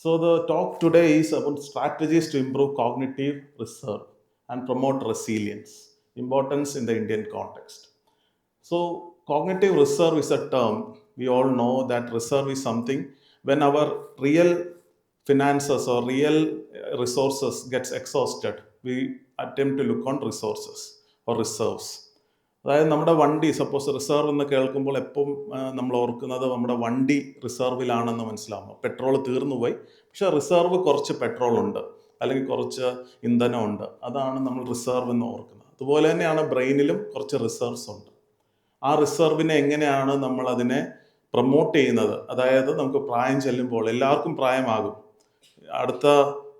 So the talk today is about strategies to improve cognitive reserve and promote resilience, importance in the Indian context. So cognitive reserve is a term. We all know that reserve is something when our real finances or real resources gets exhausted, we attempt to look on resources or reserves. അതായത് നമ്മുടെ വണ്ടി suppose reserve എന്ന് കേൾക്കുമ്പോൾ എപ്പം നമ്മൾ ഓർക്കുന്നത് നമ്മുടെ വണ്ടി റിസർവിലാണെന്ന് മനസ്സിലാവുന്നു. പെട്രോൾ തീർന്നു പോയി, പക്ഷെ റിസർവ് കുറച്ച് പെട്രോൾ ഉണ്ട് അല്ലെങ്കിൽ കുറച്ച് ഇന്ധനമുണ്ട്, അതാണ് നമ്മൾ റിസർവ് എന്ന് ഓർക്കുന്നത്. അതുപോലെ തന്നെയാണ് ബ്രെയിനിലും കുറച്ച് റിസർവ്സ് ഉണ്ട്. ആ റിസർവിനെ എങ്ങനെയാണ് നമ്മൾ അതിനെ പ്രൊമോട്ട് ചെയ്യുന്നത്? അതായത് നമുക്ക് പ്രായം ചെല്ലുമ്പോൾ എല്ലാവർക്കും പ്രായമാകും. അടുത്ത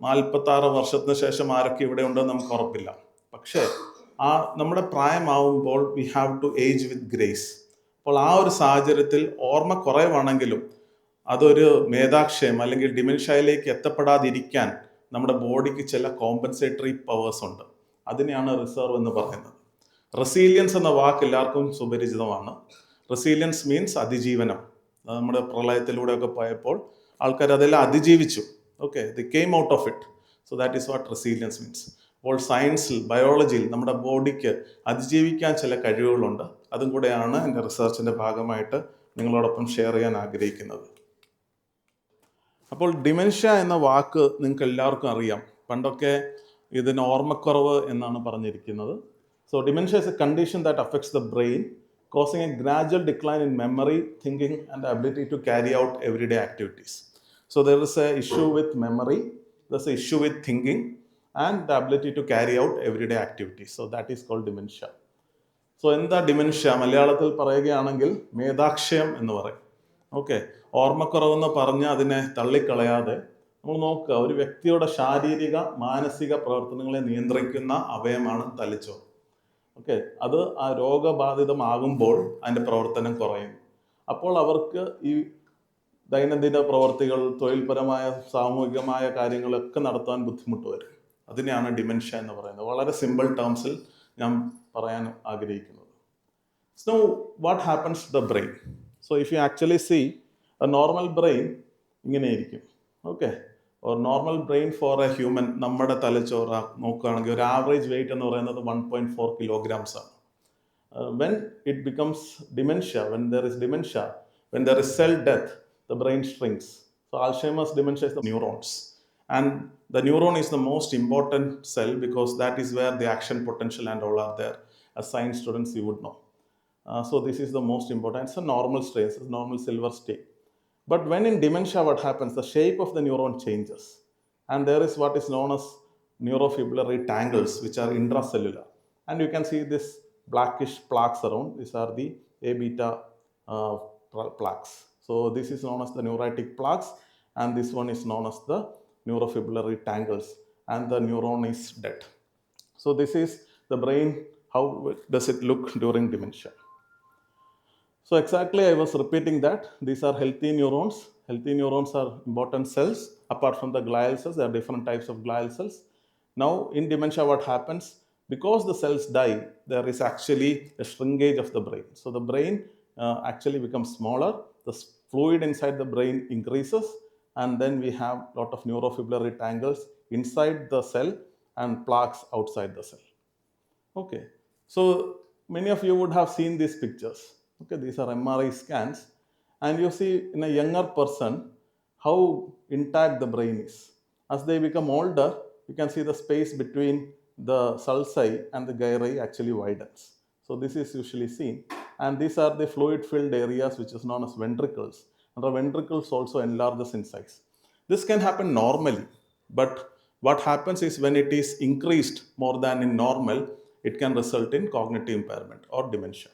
46 വർഷത്തിന് ശേഷം ആരൊക്കെ ഇവിടെ ഉണ്ടെന്ന് നമുക്ക് ഉറപ്പില്ല. പക്ഷേ നമ്മുടെ പ്രായമാവുമ്പോൾ we have to age with grace. അപ്പോൾ ആ ഒരു സാഹചര്യത്തിൽ ഓർമ്മ കുറവാണെങ്കിലും അതൊരു മേധാക്ഷയം അല്ലെങ്കിൽ ഡിമെൻഷ്യയിലേക്ക് എത്തപ്പെടാതിരിക്കാൻ നമ്മുടെ ബോഡിക്ക് ചില കോമ്പൻസേറ്ററി പവേഴ്സ് ഉണ്ട്. അതിനെയാണ് റിസർവ് എന്ന് പറയുന്നത്. റെസീലിയൻസ് എന്ന വാക്ക് എല്ലാവർക്കും സുപരിചിതമാണ്. റെസീലിയൻസ് മീൻസ് അതിജീവനം. നമ്മുടെ പ്രളയത്തിലൂടെയൊക്കെ പോയപ്പോൾ ആൾക്കാർ അതെല്ലാം അതിജീവിച്ചു. Okay, the came out of it. So that is what resilience means. അപ്പോൾ സയൻസിൽ, ബയോളജിയിൽ നമ്മുടെ ബോഡിക്ക് അതിജീവിക്കാൻ ചില കഴിവുകളുണ്ട്. അതും കൂടെയാണ് എൻ്റെ റിസർച്ചിൻ്റെ ഭാഗമായിട്ട് നിങ്ങളോടൊപ്പം ഷെയർ ചെയ്യാൻ ആഗ്രഹിക്കുന്നത്. അപ്പോൾ ഡിമെൻഷ്യ എന്ന വാക്ക് നിങ്ങൾക്ക് എല്ലാവർക്കും അറിയാം. പണ്ടൊക്കെ ഇതിന് ഓർമ്മക്കുറവ് എന്നാണ് പറഞ്ഞിരിക്കുന്നത്. So dementia is a condition that affects the brain, causing a gradual decline in memory, thinking, and the ability to carry out everyday activities. So there is an issue with memory, there's an issue with thinking, and the ability to carry out everyday activities. So that is called dementia. So എന്താ dementia? മലയാളത്തിൽ പറയുകയാണെങ്കിൽ മേധാക്ഷയം എന്ന് പറയും. Okay, ഓർമ്മക്കുറവെന്ന് പറഞ്ഞ് അതിനെ തള്ളിക്കളയാതെ നമ്മൾ നോക്കുക, ഒരു വ്യക്തിയുടെ ശാരീരിക മാനസിക പ്രവർത്തനങ്ങളെ നിയന്ത്രിക്കുന്ന അവയവമാണ് തലച്ചോറ്. ഓക്കെ, അത് ആ രോഗബാധിതമാകുമ്പോൾ അതിൻ്റെ പ്രവർത്തനം കുറയും. അപ്പോൾ അവർക്ക് ഈ ദൈനംദിന പ്രവർത്തികൾ, തൊഴിൽപരമായ സാമൂഹികമായ കാര്യങ്ങളൊക്കെ നടത്താൻ ബുദ്ധിമുട്ട് വരും. അതിനെയാണ് ഡിമെൻഷ്യ എന്ന് പറയുന്നത്. വളരെ സിമ്പിൾ ടേംസിൽ ഞാൻ പറയാൻ ആഗ്രഹിക്കുന്നത്. So what happens to the brain? So if you actually see a normal brain ഇങ്ങനെയിരിക്കും. Okay, or normal brain for a human, നമ്മുടെ തലച്ചോറ് നോക്കുകയാണെങ്കിൽ ഒരു ആവറേജ് വെയിറ്റ് എന്ന് പറയുന്നത് 1.4 kilograms ആണ്. When it becomes dementia, when there is cell death, the brain shrinks. So Alzheimer's dementia is the neurons, and the neuron is the most important cell because that is where the action potential and all are there. As science students you would know. So this is the most important. It's a normal state, it's a normal silver state. But when in dementia, what happens? The shape of the neuron changes, and there is what is known as neurofibrillary tangles, which are intracellular, and you can see this blackish plaques around. These are the A beta plaques. So this is known as the neuritic plaques, and this one is known as the neurofibrillary tangles, and the neuron is dead. So this is the brain. How does it look during dementia? So exactly, I was repeating that these are healthy neurons. Healthy neurons are important cells. Apart from the glial cells, there are different types of glial cells. Now in dementia, what happens? Because the cells die, there is actually a shrinkage of the brain. So the brain actually becomes smaller, the fluid inside the brain increases, and then we have a lot of neurofibrillary tangles inside the cell and plaques outside the cell. Okay, so many of you would have seen these pictures. Okay, these are MRI scans, and you see in a younger person how intact the brain is. As they become older, you can see the space between the sulci and the gyri actually widens. So this is usually seen, and these are the fluid filled areas which is known as ventricles, and the ventricles also enlarges in size. This can happen normally, but what happens is when it is increased more than in normal, it can result in cognitive impairment or dementia.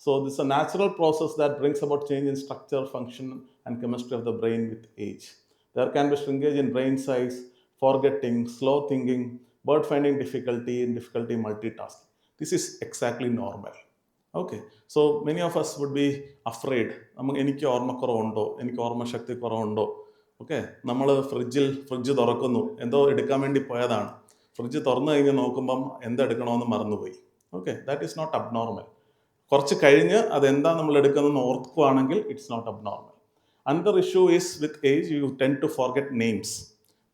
So this is a natural process that brings about change in structure, function, and chemistry of the brain with age. There can be shrinkage in brain size, forgetting, slow thinking, word finding difficulty, and difficulty multitasking. This is exactly normal. Okay, so many of us would be afraid. എനിക്ക് ഓർമ്മക്കുറവുണ്ടോ, എനിക്ക് ഓർമ്മശക്തി കുറവുണ്ടോ? Okay, നമ്മൾ fridge തുറക്കുന്നു, എന്തോ എടുക്കാൻ വേണ്ടി പോയതാണ്. ഫ്രിഡ്ജ് തുറന്നു കഴിഞ്ഞ് നോക്കുമ്പം എന്തെടുക്കണമെന്ന് മറന്നുപോയി. Okay, that is not abnormal. കുറച്ച് കഴിഞ്ഞ് അതെന്താ നമ്മൾ എടുക്കുന്നതെന്ന് ഓർക്കുകയാണെങ്കിൽ it's not abnormal. Another issue is with age, you tend to forget names.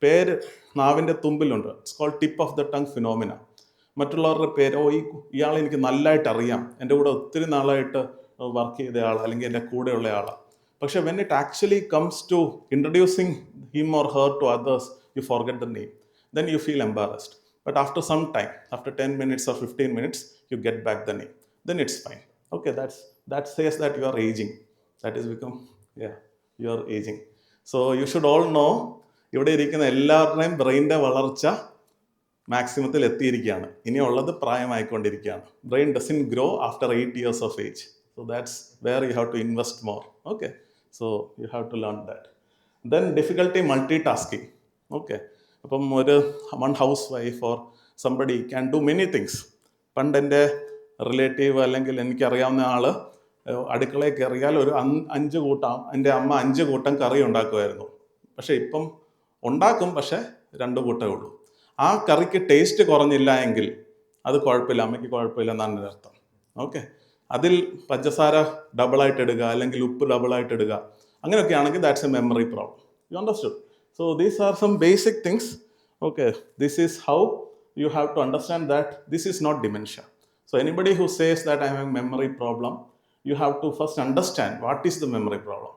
പേര് നാവിൻ്റെ തുമ്പിലുണ്ട്. It's called tip of the tongue phenomena. മറ്റുള്ളവരുടെ പേര്, ഇയാൾ എനിക്ക് നല്ലതായിട്ട് അറിയാം, എൻ്റെ കൂടെ ഒത്തിരി നാളായിട്ട് വർക്ക് ചെയ്ത ആൾ, അല്ലെങ്കിൽ എൻ്റെ കൂടെയുള്ള ആളാണ്. പക്ഷെ when it actually comes to introducing him or her to others, you forget the name. Then you feel embarrassed. But after some time, after 10 minutes or 15 minutes, you get back the name. Then it's fine. Okay, that says that you are aging. That is become, yeah, you are aging. So you should all know, ഇവിടെ ഇരിക്കുന്ന എല്ലാവരുടെയും ബ്രെയിനിൻ്റെ വളർച്ച മാക്സിമത്തിൽ എത്തിയിരിക്കുകയാണ്. ഇനിയുള്ളത് പ്രായമായിക്കൊണ്ടിരിക്കുകയാണ്. Brain doesn't grow after 8 years of age. So that's where you have to invest more. Okay, so you have to learn that. Then difficulty multitasking. Okay, അപ്പം one housewife or somebody can do many things. പണ്ട് എൻ്റെ relative അല്ലെങ്കിൽ എനിക്കറിയാവുന്ന ആൾ അടുക്കളയിൽ കയറിയാൽ ഒരു 5 കൂട്ടം, എൻ്റെ അമ്മ 5 കൂട്ടം കറി ഉണ്ടാക്കുമായിരുന്നു. പക്ഷേ ഇപ്പം ഉണ്ടാക്കും, പക്ഷേ 2 കൂട്ടമേ ഉള്ളൂ. ആ കറിക്ക് ടേസ്റ്റ് കുറഞ്ഞില്ല എങ്കിൽ അത് കുഴപ്പമില്ല, അമ്മയ്ക്ക് കുഴപ്പമില്ല എന്നാണ് എൻ്റെ അർത്ഥം. ഓക്കെ, അതിൽ പഞ്ചസാര ഡബിളായിട്ട് ഇടുക, അല്ലെങ്കിൽ ഉപ്പ് ഡബിളായിട്ട് ഇടുക, അങ്ങനെയൊക്കെ ആണെങ്കിൽ that's A memory problem. You understood? So these are some basic things. Okay, this is how you have to understand that this is not dementia. So anybody who says that I have a memory problem, you have to first understand what is the memory problem.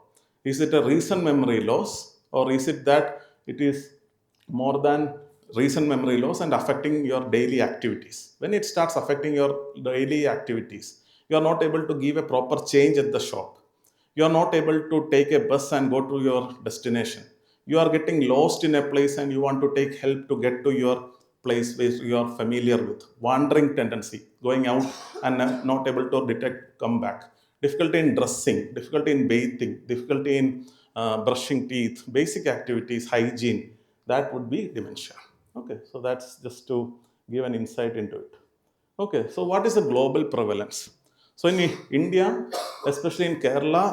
Is it a recent memory loss, or is it that it is more than recent memory loss and affecting your daily activities? When it starts affecting your daily activities, you are not able to give a proper change at the shop. You are not able to take a bus and go to your destination. You are getting lost in a place and you want to take help to get to your place where you are familiar with. Wandering tendency, going out and not able to detect, come back. Difficulty in dressing, difficulty in bathing, difficulty in brushing teeth, basic activities, hygiene. That would be dementia. Okay, so that's just to give an insight into it. Okay, so what is the global prevalence? So in India, especially in Kerala,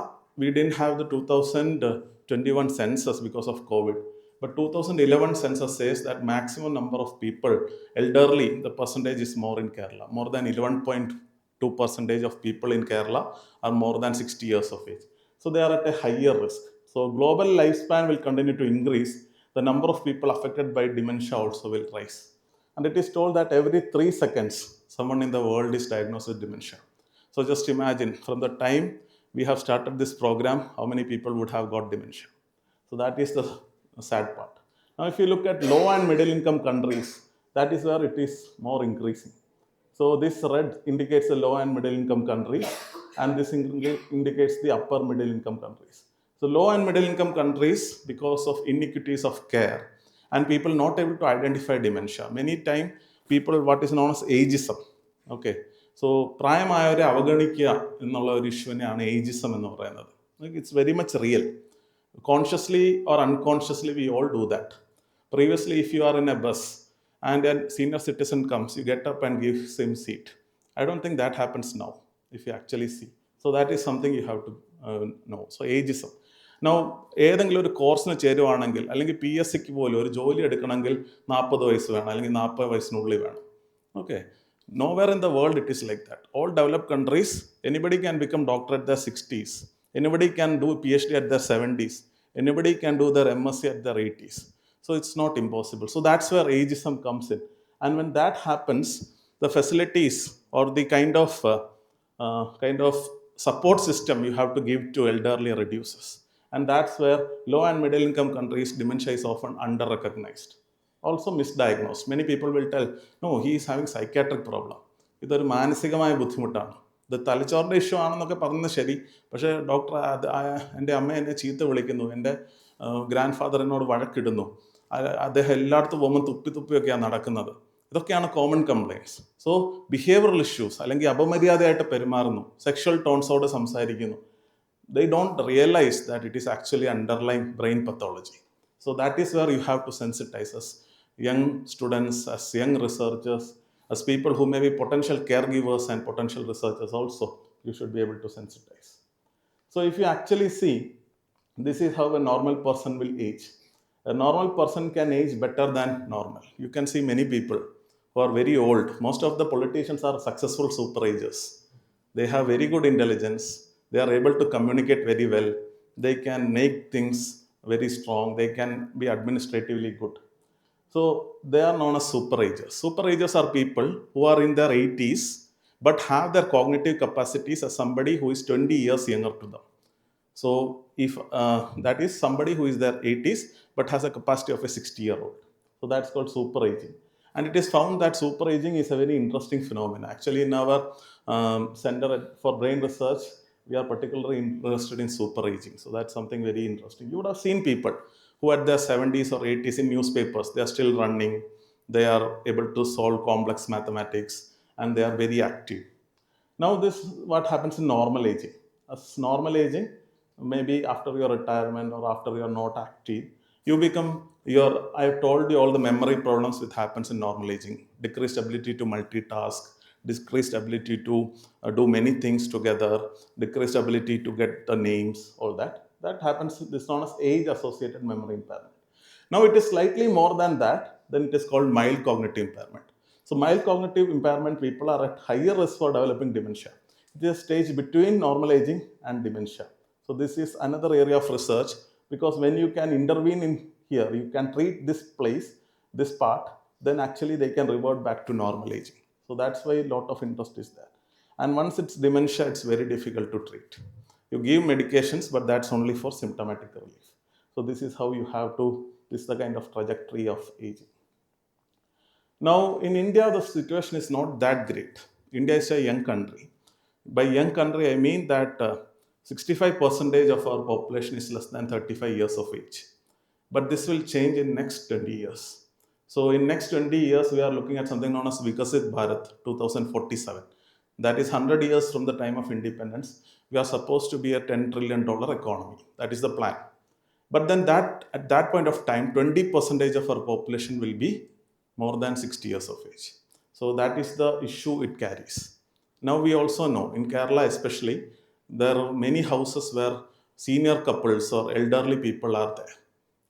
we didn't have the 2021 census because of COVID. But 2011 census says that maximum number of people, elderly, the percentage is more in Kerala. More than 11.2% of people in Kerala are more than 60 years of age. So they are at a higher risk. So global lifespan will continue to increase. The number of people affected by dementia also will rise. And it is told that every 3 seconds, someone in the world is diagnosed with dementia. So just imagine, from the time we have started this program, how many people would have got dementia. So that is the sad part. Now if you look at low and middle income countries, that is where it is more increasing. So this red indicates the low and middle income countries, and this indicates the upper middle income countries. So low and middle income countries, because of inequities of care and people not able to identify dementia, many time people, what is known as ageism. Okay, so പ്രായമായവരെ അവഗണിക്കുക എന്നുള്ള ഒരു ഇഷ്യൂവിനെയാണ് ageism എന്ന് പറയുന്നത്. It's very much real. Consciously or unconsciously we all do that. Previously, if you are in a bus and a senior citizen comes, you get up and give same seat. I don't think that happens now, if you actually see. So that is something you have to know. So ageism. Now, ഏതെങ്കിലും ഒരു കോഴ്സിന് ചേരുവാണെങ്കിൽ, അല്ലെങ്കിൽ PSC പോലും ഒരു ജോലി എടുക്കണമെങ്കിൽ 40 വയസ്സ് വേണം, അല്ലെങ്കിൽ 40 വയസ്സിനുള്ളിൽ വേണം. Okay. Nowhere in the world it is like that. All developed countries, anybody can become doctor at their 60s. Anybody can do PhD at their 70s. Anybody can do their MSc at their 80s. So it's not impossible. So that's where ageism comes in. And when that happens, the facilities or the kind of support system you have to give to elderly reduces. And that's where low and middle income countries, dementia is often under-recognized. Also misdiagnosed. Many people will tell, no, he is having psychiatric problem. ഇതൊരു മാനസികമായ ബുദ്ധിമുട്ടാണ്, ഇത് തലച്ചോറിൻ്റെ issue ആണെന്നൊക്കെ പറയുന്നത് ശരി. പക്ഷേ doctor, എൻ്റെ അമ്മ എന്നെ ചീത്ത വിളിക്കുന്നു, എൻ്റെ ഗ്രാൻഡ് ഫാദർ എന്നോട് വഴക്കിടുന്നു, അദ്ദേഹം എല്ലായിടത്തും പോകുമ്പോൾ തുപ്പിയൊക്കെയാണ് നടക്കുന്നത്. ഇതൊക്കെയാണ് common complaints. So behavioural issues, അല്ലെങ്കിൽ അപമര്യാദയായിട്ട് പെരുമാറുന്നു, സെക്ഷൽ ടോൺസോട് സംസാരിക്കുന്നു. They don't realize that it is actually underlying brain pathology. So that is where you have to sensitize us young students, as young researchers, as people who may be potential caregivers and potential researchers also, you should be able to sensitize. So if you actually see, this is how a normal person will age. A normal person can age better than normal. You can see many people who are very old. Most of the politicians are successful super agers. They have very good intelligence. They are able to communicate very well. they can make things very strong, they can be administratively good. So they are known as super agers. Super agers are people who are in their 80s but have their cognitive capacities as somebody who is 20 years younger to them. So if that is somebody who is their 80s but has a capacity of a 60-year-old. So that's called super aging. And it is found that super aging is a very interesting phenomenon. Actually, in our for Brain Research, we are particularly interested in super aging. So that's something very interesting. You would have seen people who at their 70s or 80s in newspapers, they are still running, they are able to solve complex mathematics, and they are very active. Now, this what happens in normal aging. As normal aging, maybe after your retirement or after you are not active, you become your. I have told you all the memory problems which happens in normal aging: decreased ability to multitask, decreased ability to do many things together, decreased ability to get the names, all that. That happens. This is known as age-associated memory impairment. Now it is slightly more than that, then it is called mild cognitive impairment. So mild cognitive impairment people are at higher risk for developing dementia. It is a stage between normal aging and dementia. So this is another area of research, because when you can intervene in here, you can treat this place, this part, then actually they can revert back to normal aging. So that's why a lot of interest is there. And once it's dementia, it's very difficult to treat. You give medications, but that's only for symptomatic relief. So this is how you have to, this is the kind of trajectory of aging. Now, in India, the situation is not that great. India is a young country. By young country, I mean that 65% of our population is less than 35 years of age. But this will change in next 20 years. So in next 20 years, we are looking at something known as Vikasit Bharat 2047. That is 100 years from the time of independence. We are supposed to be a $10 trillion economy. That is the plan. But then that at that point of time, 20% of our population will be more than 60 years of age. So that is the issue it carries. Now we also know in Kerala especially, there are many houses where senior couples or elderly people are there.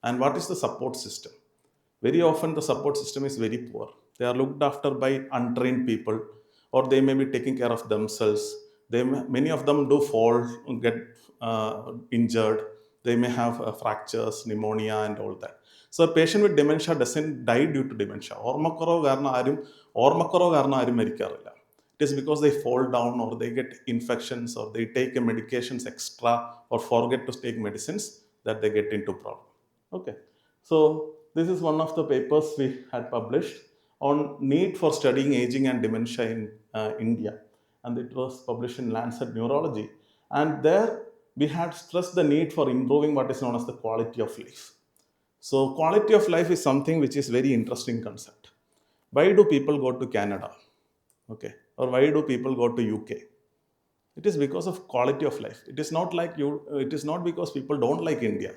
And what is the support system? Very often the support system is very poor. They are looked after by untrained people, or they may be taking care of themselves. Many of them do fall, get injured. They may have fractures, pneumonia, and all that. So a patient with dementia doesn't die due to dementia. ഓർമ്മക്കുറവ് കാരണം ആരും മരിക്കാറില്ല. It is because they fall down or they get infections or they take medications extra or forget to take medicines that they get into problem. Okay. So this is one of the papers we had published on need for studying aging and dementia in India. And it was published in Lancet Neurology. And there we had stressed the need for improving what is known as the quality of life. So quality of life is something which is very interesting concept. Why do people go to Canada? Okay. Or why do people go to UK? It is because of quality of life. It is not like it is not because people don't like India.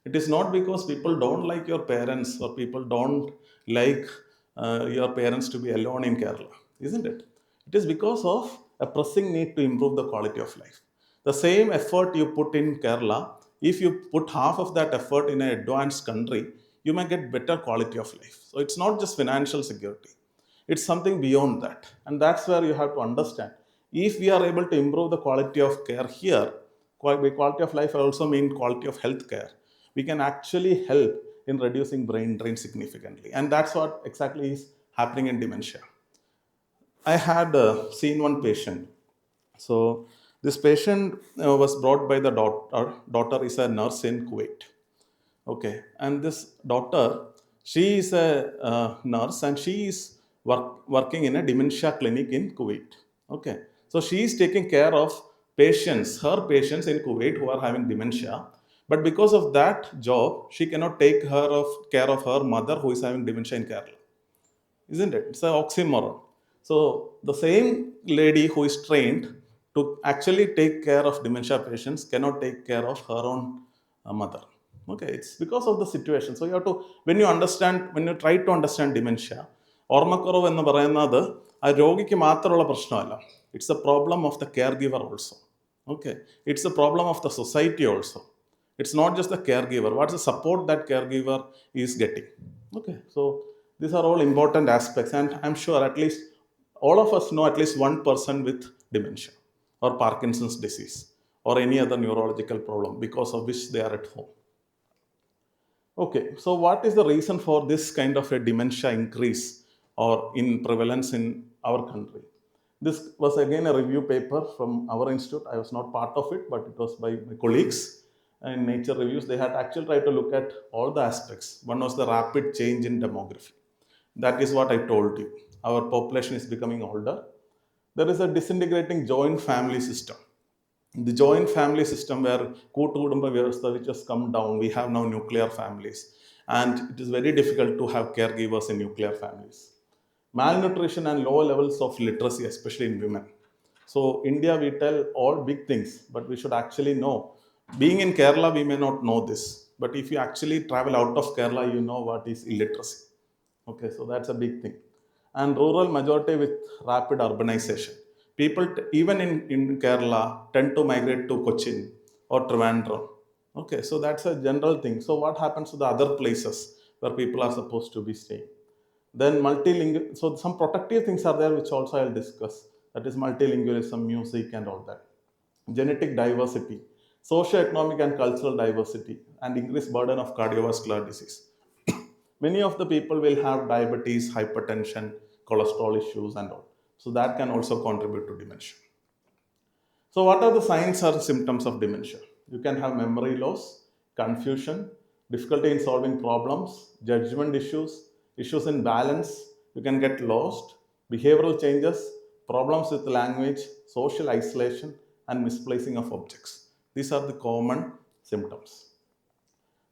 It is not because people don't like your parents or people don't like your parents to be alone in Kerala, isn't it? It is because of a pressing need to improve the quality of life. The same effort you put in Kerala, if you put half of that effort in an advanced country, you may get better quality of life. So it's not just financial security. It's something beyond that. And that's where you have to understand. If we are able to improve the quality of care here, by quality of life, I also mean quality of health care, we can actually help in reducing brain drain significantly. And that's what exactly is happening in dementia. I had seen one patient. So this patient was brought by the daughter. Daughter is a nurse in Kuwait. Okay, and this daughter, she is a nurse and she is working in a dementia clinic in Kuwait. Okay, so she is taking care of her patients in Kuwait who are having dementia. But because of that job, she cannot take care of her mother who is having dementia in Kerala. Isn't it? It's an oxymoron. So the same lady who is trained to actually take care of dementia patients cannot take care of her own mother. Okay, it's because of the situation. So you have to, when you try to understand dementia, ഓർമ്മക്കുറവ് എന്ന് പറയുന്നത് ആ രോഗിക്ക് മാത്രമുള്ള പ്രശ്നമല്ല. It's A problem of the care giver also. Okay, it's a problem of the society also. It's not just the caregiver. What's the support that caregiver is getting? Okay, so these are all important aspects, and I'm sure at least all of us know at least one person with dementia or Parkinson's disease or any other neurological problem because of which they are at home. Okay, so what is the reason for this kind of a dementia increase or in prevalence in our country? This was again a review paper from our institute. I was not part of it, but it was by my colleagues in Nature Reviews. They had actually tried to look at all the aspects. One was the rapid change in demography. That is what I told you. Our population is becoming older. There is a disintegrating joint family system. The joint family system where Kutukumba Vyavastha, which has come down, we have now nuclear families. And it is very difficult to have caregivers in nuclear families. Malnutrition and low levels of literacy, especially in women. So, India, we tell all big things, but we should actually know. Being in Kerala, we may not know this, but if you actually travel out of Kerala, you know what is illiteracy. Okay, so that's a big thing. And rural majority with rapid urbanization. People, even in Kerala, tend to migrate to Cochin or Trivandrum. Okay, so that's a general thing. So, what happens to the other places where people are supposed to be staying? Then multilingual, so some protective things are there which also I'll discuss. That is multilingualism, music, and all that. Genetic diversity, socio-economic and cultural diversity, and increased burden of cardiovascular disease. Many of the people will have diabetes, hypertension, cholesterol issues, and all. So that can also contribute to dementia. So, what are the signs or symptoms of dementia? You can have memory loss, confusion, difficulty in solving problems, judgment issues, issues in balance. You can get lost, behavioral changes, problems with language, social isolation, and misplacing of objects. These are the common symptoms.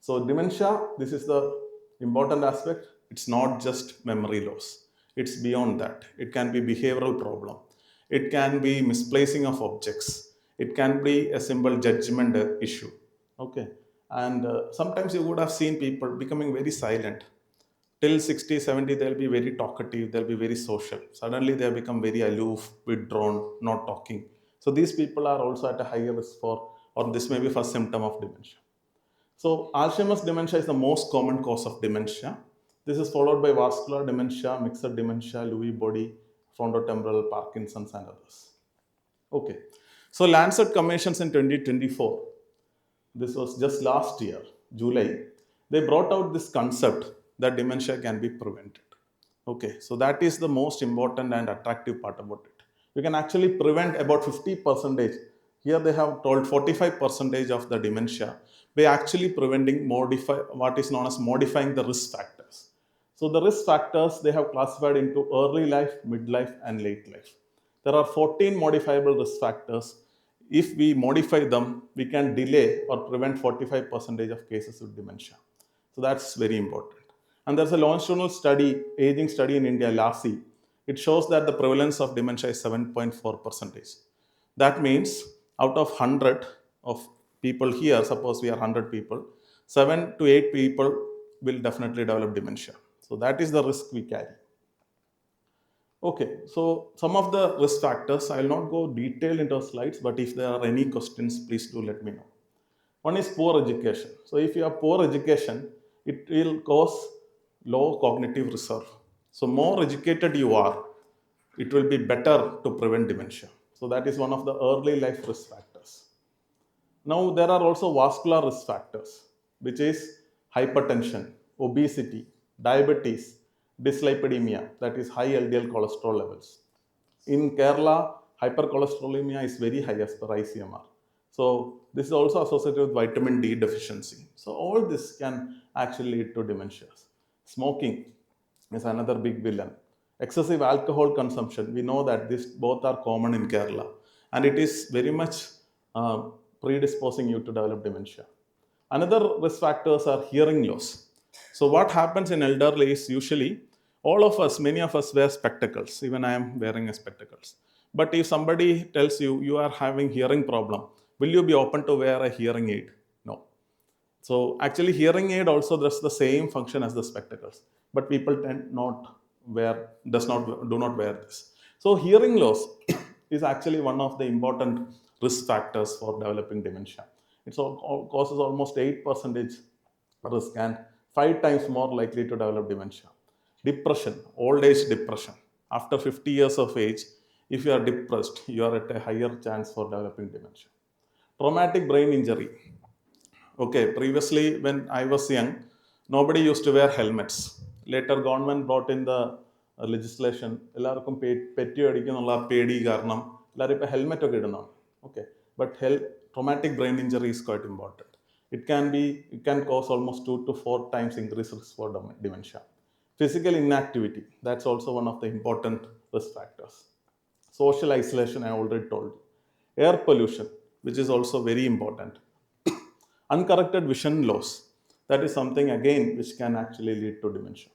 So, dementia, this is the important aspect. It's not just memory loss, it's beyond that. It can be behavioral problem, it can be misplacing of objects, it can be a simple judgment issue. Okay, and sometimes you would have seen people becoming very silent. Till 60, 70, they'll be very talkative, they'll be very social. Suddenly, they become very aloof, withdrawn, not talking. So, these people are also at a higher risk for, or this may be first symptom of dementia. So, Alzheimer's dementia is the most common cause of dementia. This is followed by vascular dementia, mixed dementia, Lewy body, frontotemporal, Parkinson's, and others. Okay. So, Lancet Commissions in 2024, this was just last year, July, they brought out this concept that dementia can be prevented. Okay, so that is the most important and attractive part about it. You can actually prevent about 50 percentage. Here they have told 45 percentage of the dementia by actually preventing what is known as modifying the risk factors. So the risk factors they have classified into early life, midlife, and late life. There are 14 modifiable risk factors. If we modify them, we can delay or prevent 45 percentage of cases with dementia. So that's very important. And there's a longitudinal study, aging study in India, LASI. It shows that the prevalence of dementia is 7.4 percentage. That means out of 100 of people here, suppose we are 100 people, 7 to 8 people will definitely develop dementia. So that is the risk we carry. Okay, so some of the risk factors, I will not go detailed into slides, but if there are any questions, please do let me know. One is poor education. So if you have poor education, it will cause low cognitive reserve. So more educated you are, it will be better to prevent dementia. So that is one of the early life risk factors. Now there are also vascular risk factors, which is hypertension, obesity, diabetes, dyslipidemia, that is high LDL cholesterol levels. In Kerala, hypercholesterolemia is very high as per ICMR. So this is also associated with vitamin D deficiency. So all this can actually lead to dementias. Smoking is another big villain. Excessive alcohol consumption, we know that these both are common in Kerala, and it is very much predisposing you to develop dementia. Another risk factors are hearing loss. So what happens in elderly is usually all of us, many of us wear spectacles. Even I am wearing a spectacles. But if somebody tells you you are having hearing problem, will you be open to wear a hearing aid? No. So actually hearing aid also does the same function as the spectacles, but people tend not wear, do not wear this. So hearing loss is actually one of the important risk factors for developing dementia. It causes almost 8% risk and 5 times more likely to develop dementia. Depression, old age depression. After 50 years of age, if you are depressed, you are at a higher chance for developing dementia. Traumatic brain injury. Okay, previously when I was young, nobody used to wear helmets. Later, government brought in the legislation. എല്ലാവർക്കും petty അടിക്കുന്നുള്ള പേടി കാരണം എല്ലാവരും ഇപ്പോൾ helmet ഒക്കെ ഇടുന്നതാണ്. Okay, but traumatic brain injury is quite important. It can cause almost 2 to 4 times increased risk for dementia. Physical inactivity, that's also one of the important risk factors. Social isolation, I already told. Air pollution, which is also very important. Uncorrected vision loss, that is something again which can actually lead to dementia.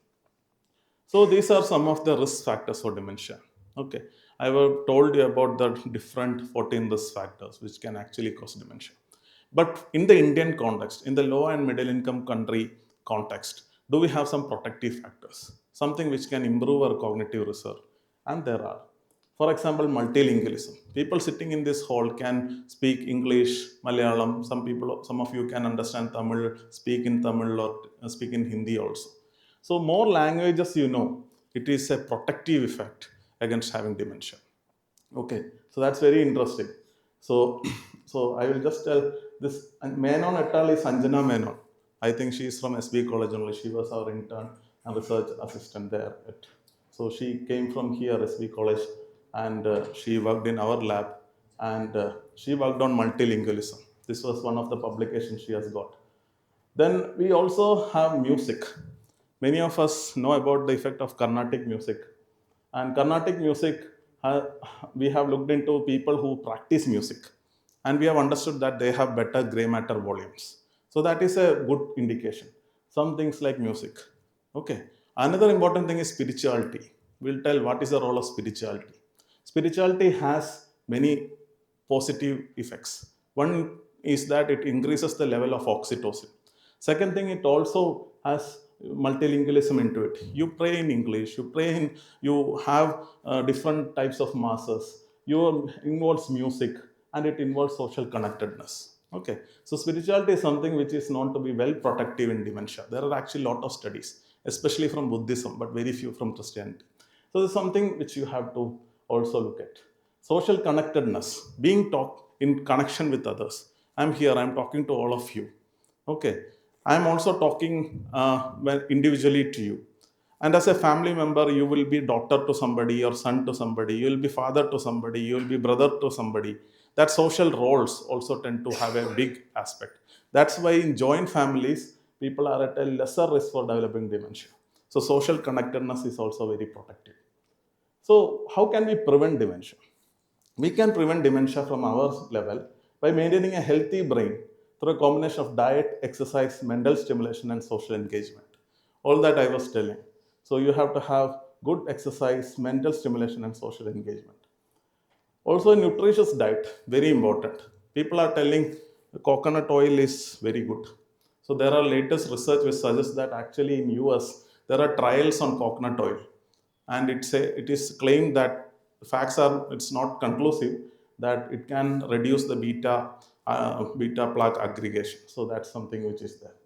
So these are some of the risk factors for dementia. Okay, I have told you about the different 14 risk factors which can actually cause dementia. But in the Indian context, in the low and middle income country context, do we have some protective factors? Something which can improve our cognitive reserve? And there are. For example, multilingualism. People sitting in this hall can speak English, Malayalam. Some of you can understand Tamil, speak in Tamil or speak in Hindi also. So more languages you know, it is a protective effect against having dementia. Okay, so that's very interesting. So, so I will just tell this Menon et al. Is Sanjana Menon. I think she is from SB College only. She was our intern and research assistant there. So she came from here, SB College, and she worked in our lab, and she worked on multilingualism. This was one of the publications she has got. Then we also have music. Many of us know about the effect of Carnatic music. And Carnatic music, we have looked into people who practice music. And we have understood that they have better gray matter volumes. So that is a good indication. Some things like music. Okay. Another important thing is spirituality. We'll tell what is the role of spirituality. Spirituality has many positive effects. One is that it increases the level of oxytocin. Second thing, it also has multilingualism into it. You pray in English, you have different types of masses, you involves music, and it involves social connectedness. Okay, so spirituality is something which is known to be well protective in dementia. There are actually a lot of studies, especially from Buddhism, but very few from Christianity. So this is something which you have to also look at. Social connectedness, being talked in connection with others. I'm here, I'm talking to all of you. Okay, I'm also talking individually to you. And as a family member, you will be daughter to somebody or son to somebody, you will be father to somebody, you will be brother to somebody. That social roles also tend to have a big aspect. That's why in joint families, people are at a lesser risk for developing dementia. So social connectedness is also very protective. So how can we prevent dementia? We can prevent dementia from our level by maintaining a healthy brain through a combination of diet, exercise, mental stimulation, and social engagement. All that I was telling. So you have to have good exercise, mental stimulation, and social engagement. Also, a nutritious diet, very important. People are telling coconut oil is very good. So there are latest research which suggests that actually in US there are trials on coconut oil, and it is claimed that facts are it's not conclusive that it can reduce the beta plaque aggregation. So that's something which is there,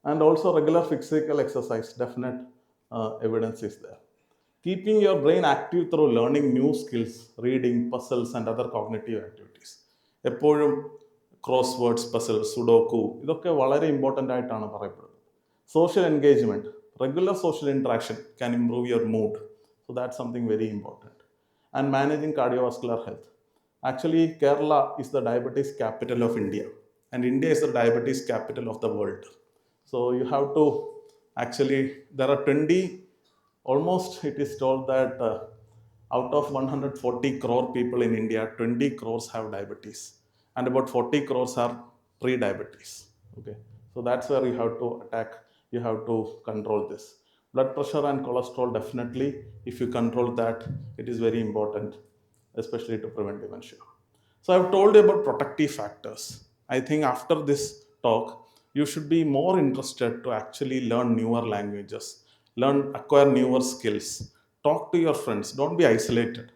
and also regular physical exercise. Definite evidence is there. Keeping your brain active through learning new skills, reading, puzzles, and other cognitive activities. എപ്പോഴും ക്രോസ്വേർഡ്സ് puzzles sudoku ഇതൊക്കെ വളരെ important ആയിട്ടാണ് പറയപ്പെടുന്നത്. Social engagement, regular social interaction can improve your mood. So that something very important. And managing cardiovascular health. Actually, Kerala is the diabetes capital of India, and India is the diabetes capital of the world. So you have to actually, there are 20, almost it is told that out of 140 crore people in India, 20 crores have diabetes, and about 40 crores are pre-diabetes. Okay, so that's where you have to attack, you have to control this. Blood pressure and cholesterol, definitely, if you control that, it is very important, especially to prevent dementia. So I've told you about protective factors. I think after this talk, you should be more interested to actually learn newer languages, acquire newer skills, talk to your friends, don't be isolated.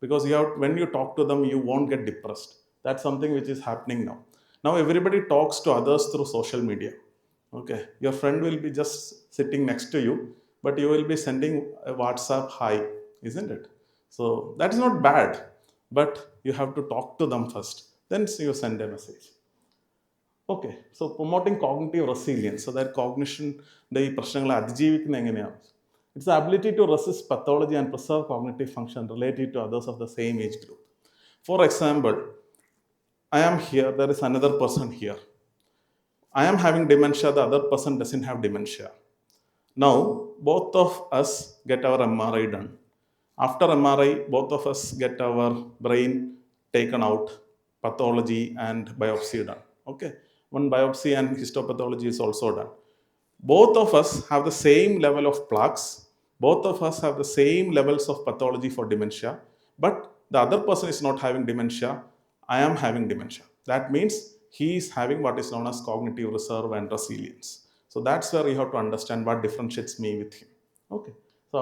Because when you talk to them, you won't get depressed. That's something which is happening now. Now everybody talks to others through social media. Okay, your friend will be just sitting next to you, but you will be sending a WhatsApp hi, isn't it? So that is not bad, but you have to talk to them first. then you send a message. Okay, so promoting cognitive resilience, so that cognition, the പ്രശ്നങ്ങളെ അതിജീവിക്കുന്ന എങ്ങനെയാണ്? It's the ability to resist pathology and preserve cognitive function related to others of the same age group. For example, I am here, there is another person here. I am having dementia, the other person doesn't have dementia. Now, both of us get our MRI done. After MRI, both of us get our brain taken out, pathology and biopsy done. Okay, one biopsy and histopathology is also done. Both of us have the same level of plaques. Both of us have the same levels of pathology for dementia, but the other person is not having dementia. I am having dementia. That means he is having what is known as cognitive reserve and resilience. So that's where you have to understand what differentiates me with him. Okay, so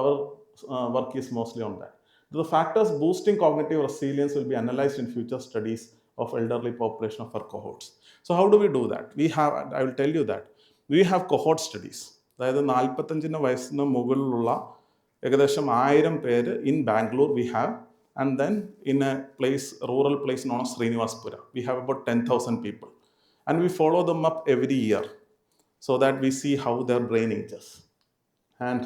our work is mostly on that. The factors boosting cognitive resilience will be analyzed in future studies of elderly population of our cohorts. So how do we do that? We have, I will tell you that we have cohort studies. അതായത് 45 വയസ്സിന് മുകളിലുള്ള ഏകദേശം 1000 പേര് in Bangalore we have, and then in a place, rural place known as Srinivaspura, we have about 10,000 people, and we follow them up every year so that we see how their brain ages. And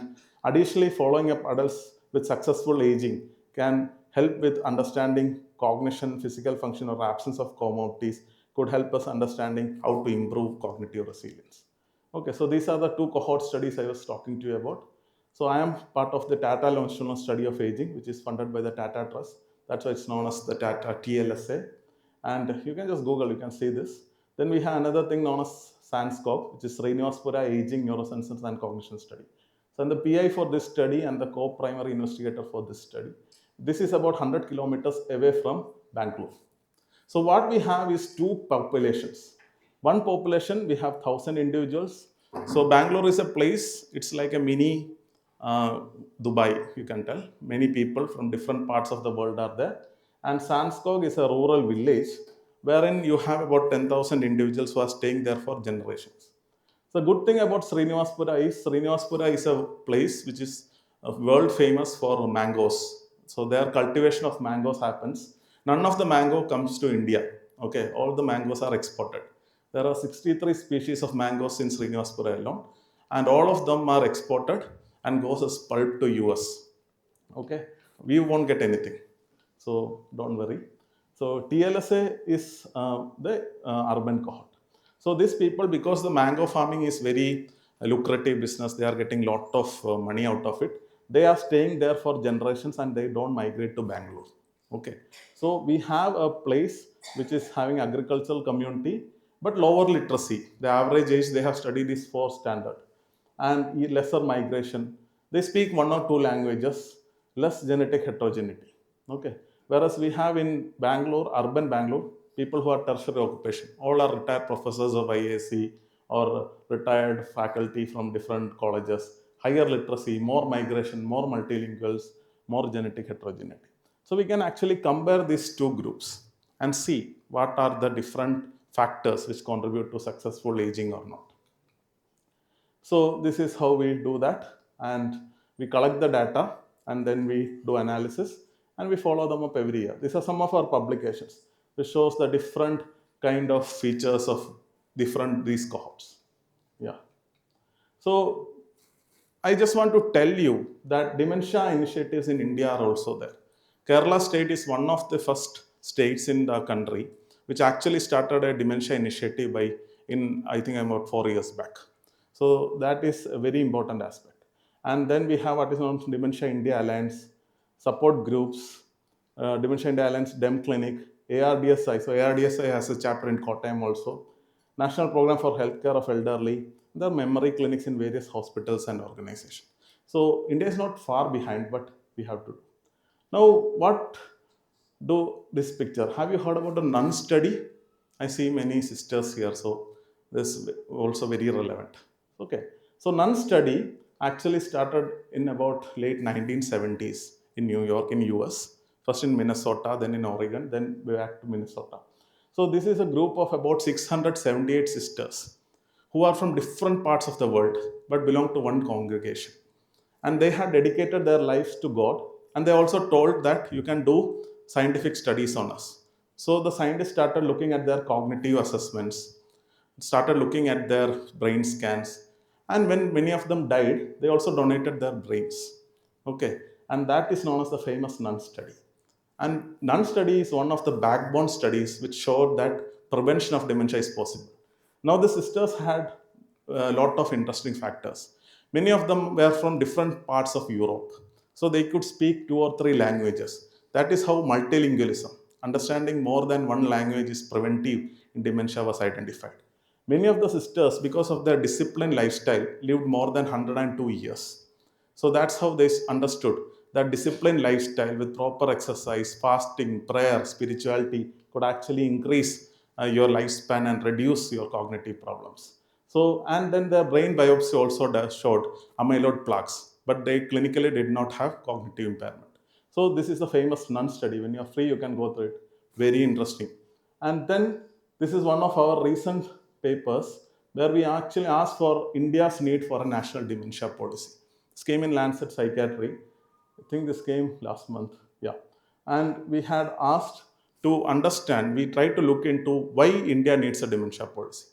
additionally, following up adults with successful aging can help with understanding cognition, physical function, or absence of comorbidities, could help us understanding how to improve cognitive resilience. Okay, so these are the two cohort studies I was talking to you about. So I am part of the Tata Longitudinal Study of Aging, which is funded by the Tata Trust. That's why it's known as the Tata TLSA. And you can just Google, you can see this. Then we have another thing known as SANSCOP, which is Srinivaspura Aging, Neuroscience and Cognition Study. So I'm the PI for this study and the co-primary investigator for this study. This is about 100 kilometers away from Bangalore. So what we have is two populations. One population, we have 1,000 individuals. So Bangalore is a place, it's like a mini Dubai, you can tell. Many people from different parts of the world are there. And Sanskog is a rural village wherein you have about 10,000 individuals who are staying there for generations. The good thing about Srinivaspura is a place which is world famous for mangoes. So their cultivation of mangoes happens. None of the mango comes to India. Okay, all the mangoes are exported. There are 63 species of mangoes in Srinivaspura alone, and all of them are exported and goes as pulp to US. Okay, we won't get anything, so don't worry. So TLSA is the urban cohort. So these people, because the mango farming is very lucrative business, they are getting lot of money out of it. They are staying there for generations and they don't migrate to Bangalore. Okay, so we have a place which is having agricultural community but lower literacy. The average age they have studied is 4 standard, and lesser migration. They speak one or two languages, less genetic heterogeneity. Okay, whereas we have in Bangalore, urban Bangalore, people who are tertiary occupation, all are retired professors of IAC or retired faculty from different colleges, higher literacy, more migration, more multilinguals, more genetic heterogeneity. So we can actually compare these two groups and see what are the different factors which contribute to successful aging or not. So this is how we do that, and we collect the data and then we do analysis and we follow them up every year. These are some of our publications which shows the different kind of features of these cohorts. Yeah. So I just want to tell you that dementia initiatives in India are also there. Kerala state is one of the first states in the country which actually started a dementia initiative I think about 4 years back. So that is a very important aspect. And then we have what is known as Dementia India Alliance, support groups, Dementia India Alliance, DEM Clinic, ARDSI. So ARDSI has a chapter in Kottayam also. National Program for Healthcare of Elderly. There are memory clinics in various hospitals and organizations. So India is not far behind, but we have to do. Now, what do this picture? Have you heard about the nun study? I see many sisters here, so this is also very relevant. Okay, so nun study actually started in about late 1970s in New York, in US. First in Minnesota, then in Oregon, then back to Minnesota. So this is a group of about 678 sisters who are from different parts of the world but belong to one congregation. And they had dedicated their lives to God, and they also told that you can do scientific studies on us. So the scientists started looking at their cognitive assessments, started looking at their brain scans, and when many of them died, they also donated their brains. Okay, and that is known as the famous nun study. And nun study is one of the backbone studies which showed that prevention of dementia is possible. Now the sisters had a lot of interesting factors. Many of them were from different parts of Europe, so they could speak 2 or 3 languages. That is how multilingualism, understanding more than one language, is preventive in dementia, was identified. Many of the sisters, because of their disciplined lifestyle, lived more than 102 years. So that's how they understood that disciplined lifestyle with proper exercise, fasting, prayer, spirituality could actually increase your lifespan and reduce your cognitive problems. So, and then the brain biopsy also showed amyloid plaques, but they clinically did not have cognitive impairment. So, this is the famous nun study. When you're free, you can go through it. Very interesting. And then this is one of our recent papers where we actually asked for India's need for a national dementia policy. This came in Lancet Psychiatry. I think this came last month. Yeah. And we had asked to understand, we tried to look into why India needs a dementia policy.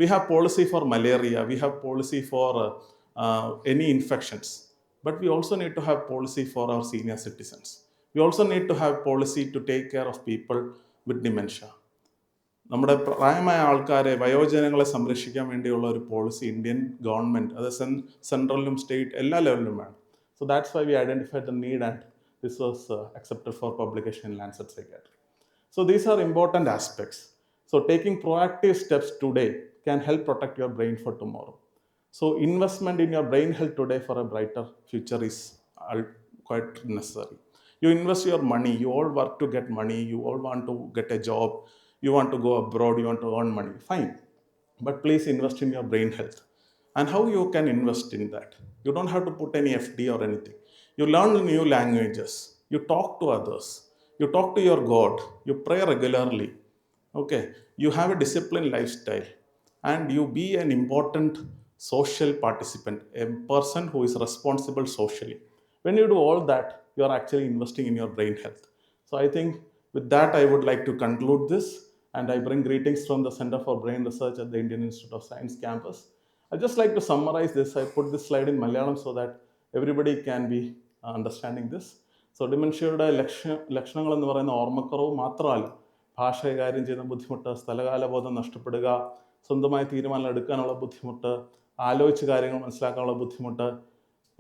We have policy for malaria, we have policy for any infections, but we also need to have policy for our senior citizens. We also need to have policy to take care of people with dementia. നമ്മുടെ പ്രായമായ ആൾക്കാരെ വയോജനങ്ങളെ സംരക്ഷിക്കാൻ വേണ്ടിയുള്ള ഒരു policy Indian government അത് സെൻട്രലിലും state എല്ലാ ലെവലിലും വേണം. So that's why we identified the need and this was accepted for publication in Lancet Psychiatry. So these are important aspects. So taking proactive steps today can help protect your brain for tomorrow. So investment in your brain health today for a brighter future is quite necessary. You invest your money, you all work to get money, you all want to get a job, you want to go abroad, you want to earn money, fine. But please invest in your brain health. And how you can invest in that? You don't have to put any FD or anything. You learn new languages, you talk to others, you talk to your God, you pray regularly. Okay, you have a disciplined lifestyle, and you be an important social participant, a person who is responsible socially. When you do all that, you are actually investing in your brain health. So I think with that I would like to conclude this, and I bring greetings from the Center for Brain Research at the Indian Institute of Science campus. I just like to summarize this. I put this slide in Malayalam so that everybody can be understanding this. So ഡിമെൻഷ്യയുടെ ലക്ഷണങ്ങൾ എന്ന് പറയുന്ന ഓർമ്മക്കുറവ് മാത്രമല്ല, ഭാഷ കൈകാര്യം ചെയ്യുന്ന ബുദ്ധിമുട്ട്, സ്ഥലകാലബോധം നഷ്ടപ്പെടുക, സ്വന്തമായി തീരുമാനം എടുക്കാനുള്ള ബുദ്ധിമുട്ട്, ആലോചിച്ച് കാര്യങ്ങൾ മനസ്സിലാക്കാനുള്ള ബുദ്ധിമുട്ട്,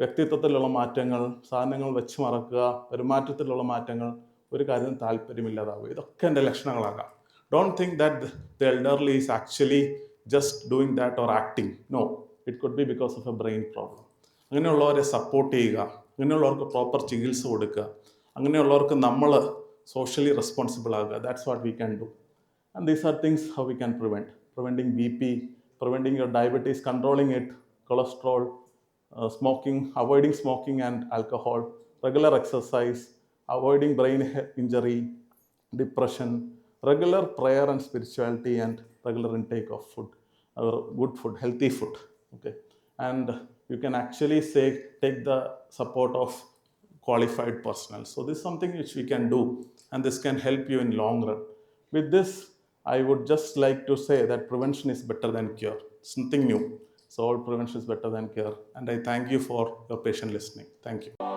വ്യക്തിത്വത്തിലുള്ള മാറ്റങ്ങൾ, സാധനങ്ങൾ വെച്ച് മറക്കുക, പെരുമാറ്റത്തിലുള്ള മാറ്റങ്ങൾ, ഒരു കാര്യത്തിന് താല്പര്യമില്ലാതാവുക, ഇതൊക്കെ എൻ്റെ ലക്ഷണങ്ങളാകാം. Don't think that the elderly is actually just doing that or acting. No, it could be because of a brain problem. അങ്ങനെയുള്ളവരെ സപ്പോർട്ട് ചെയ്യുക, അങ്ങനെയുള്ളവർക്ക് പ്രോപ്പർ ചികിത്സ കൊടുക്കുക, അങ്ങനെയുള്ളവർക്ക് നമ്മൾ socially responsible ആകുക. That's what we can do. And these are things how we can prevent. Preventing BP, preventing your diabetes, controlling it, cholesterol, smoking, avoiding smoking and alcohol, regular exercise, avoiding brain injury, depression, regular prayer and spirituality, and regular intake of food, good food, healthy food. Okay, and you can actually say take the support of qualified personnel. So this is something which we can do, and this can help you in long run. With this, I would just like to say that prevention is better than cure. It's nothing new. So all prevention is better than cure. And I thank you for your patient listening. Thank you.